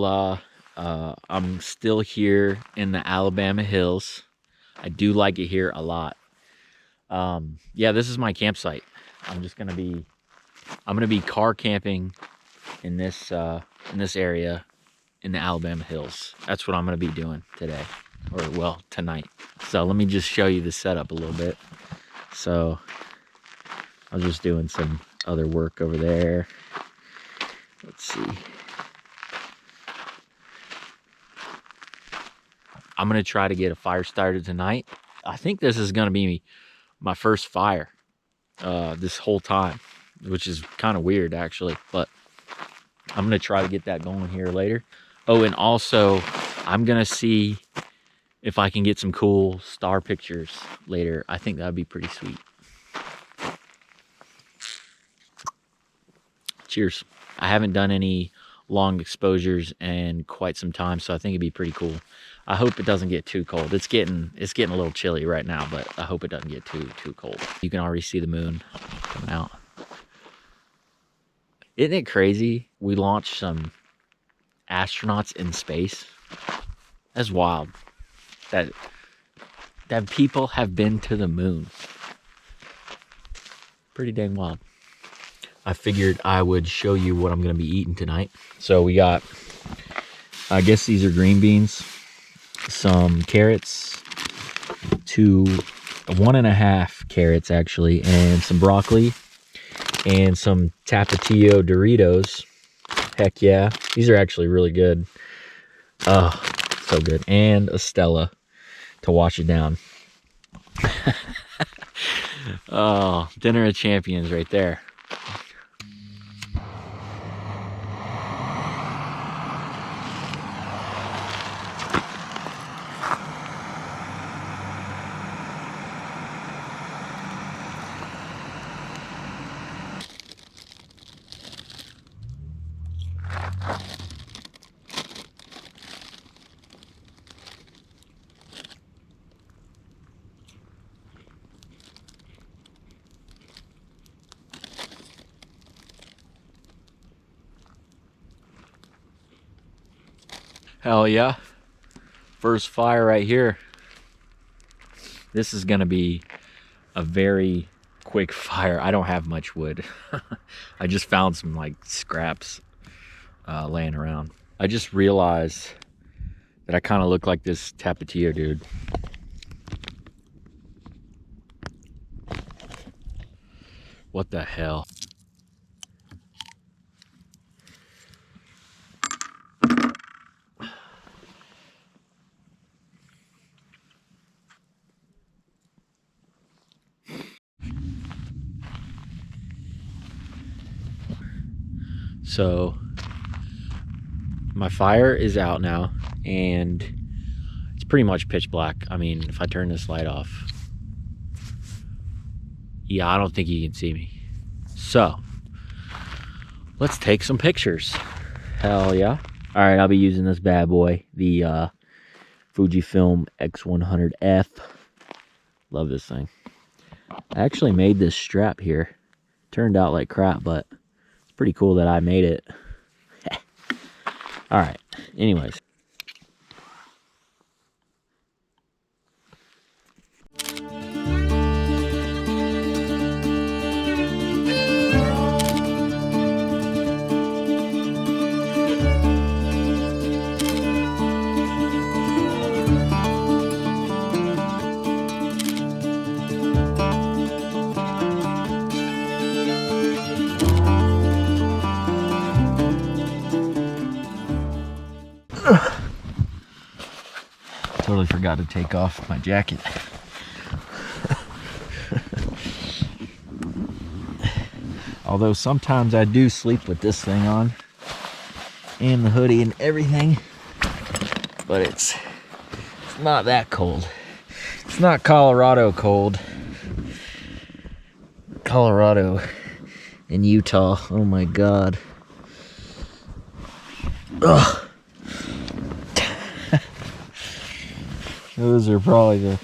Hola. I'm still here in the Alabama hills. I do like it here a lot. Yeah, this is my campsite. I'm gonna be car camping in this area in the Alabama hills. That's what I'm gonna be doing today, or well, tonight. So let me just show you the setup a little bit. So I was just doing some other work over there. Let's see. I'm gonna try to get a fire started tonight. I think this is gonna be my first fire this whole time, which is kind of weird actually, but I'm gonna try to get that going here later. Oh, and also I'm gonna see if I can get some cool star pictures later. I think that'd be pretty sweet. Cheers. I haven't done any long exposures in quite some time, so I think it'd be pretty cool. I hope it doesn't get too cold. It's getting a little chilly right now, but I hope it doesn't get too cold. You can already see the moon coming out. Isn't it crazy? We launched some astronauts in space. That's wild. That people have been to the moon. Pretty dang wild. I figured I would show you what I'm going to be eating tonight. So we got, I guess these are green beans, some carrots, 1.5 carrots actually, and some broccoli, and some Tapatio Doritos. Heck yeah. These are actually really good. Oh, so good. And a Stella to wash it down. Oh, dinner of champions right there. Hell yeah. First fire right here. This is gonna be a very quick fire. I don't have much wood. I just found some like scraps laying around. I just realized that I kind of look like this Tapatio dude. What the hell? So my fire is out now and it's pretty much pitch black. I mean, if I turn this light off, yeah, I don't think you can see me. So let's take some pictures. Hell yeah. All right, I'll be using this bad boy, the Fujifilm X100F. Love this thing. I actually made this strap here. Turned out like crap, but it's pretty cool that I made it. All right, anyways. Totally forgot to take off my jacket. Although sometimes I do sleep with this thing on and the hoodie and everything, but it's not that cold. It's not Colorado cold. Colorado and Utah, oh my god. Ugh. Those are probably the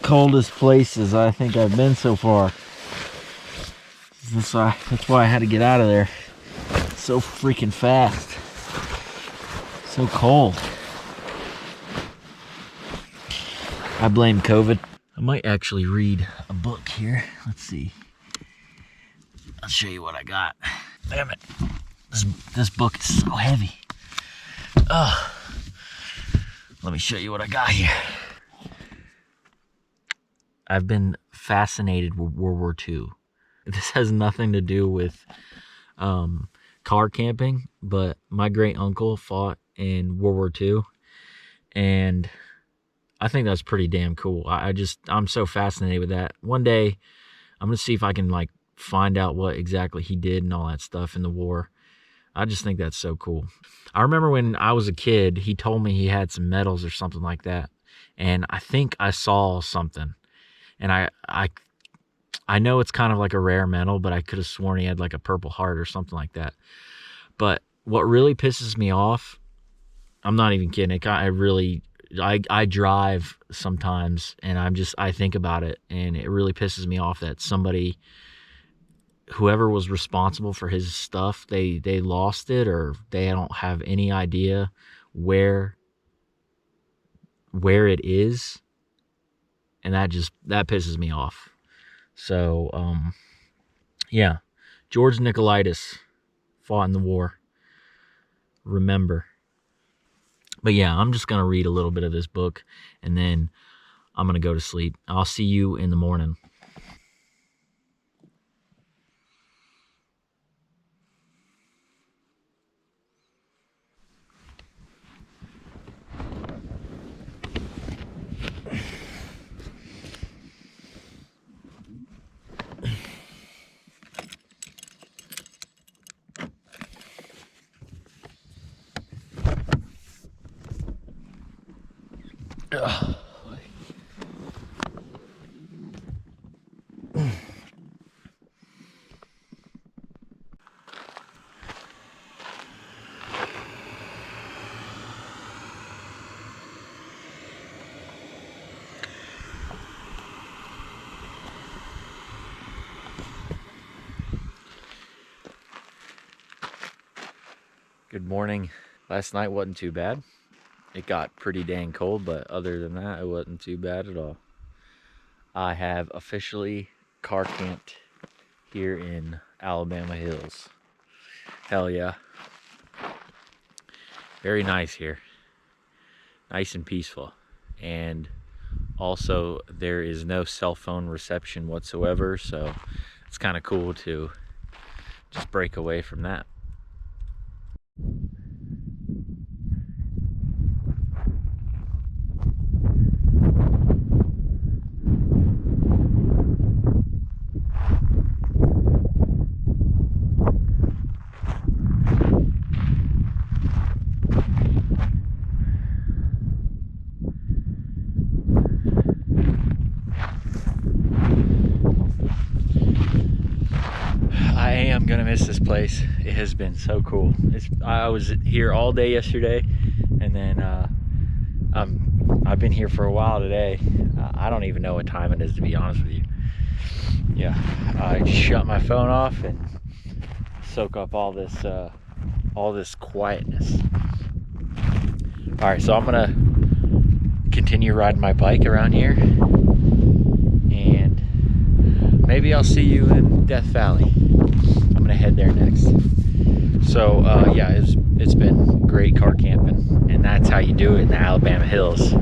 coldest places I think I've been so far. That's why I had to get out of there so freaking fast. So cold. I blame COVID. I might actually read a book here. Let's see. I'll show you what I got. Damn it. This book is so heavy. Ugh. Let me show you what I got here. I've been fascinated with World War II. This has nothing to do with car camping, but my great uncle fought in World War II, and I think that's pretty damn cool. I'm so fascinated with that. One day, I'm gonna see if I can like find out what exactly he did and all that stuff in the war. I just think that's so cool. I remember when I was a kid, he told me he had some medals or something like that, and I think I saw something, and I know it's kind of like a rare medal, but I could have sworn he had like a Purple Heart or something like that. But what really pisses me off, I'm not even kidding. I drive sometimes, and I think about it, and it really pisses me off that whoever was responsible for his stuff, they lost it, or they don't have any idea where it is, and that pisses me off. So yeah, George Nicolaitis fought in the war. Remember. But yeah, I'm just gonna read a little bit of this book, and then I'm gonna go to sleep. I'll see you in the morning. Ugh. Good morning. Last night wasn't too bad. It got pretty dang cold, but other than that, it wasn't too bad at all. I have officially car camped here in Alabama Hills. Hell yeah. Very nice here. Nice and peaceful. And also, there is no cell phone reception whatsoever, so it's kind of cool to just break away from that. I am gonna miss this place. It has been so cool. I was here all day yesterday, and then I've been here for a while today. I don't even know what time it is, to be honest with you. Yeah, I shut my phone off and soak up all this quietness. All right, so I'm gonna continue riding my bike around here, and maybe I'll see you in Death Valley. I'm gonna head there next. So yeah, it's been great car camping, and that's how you do it in the Alabama Hills.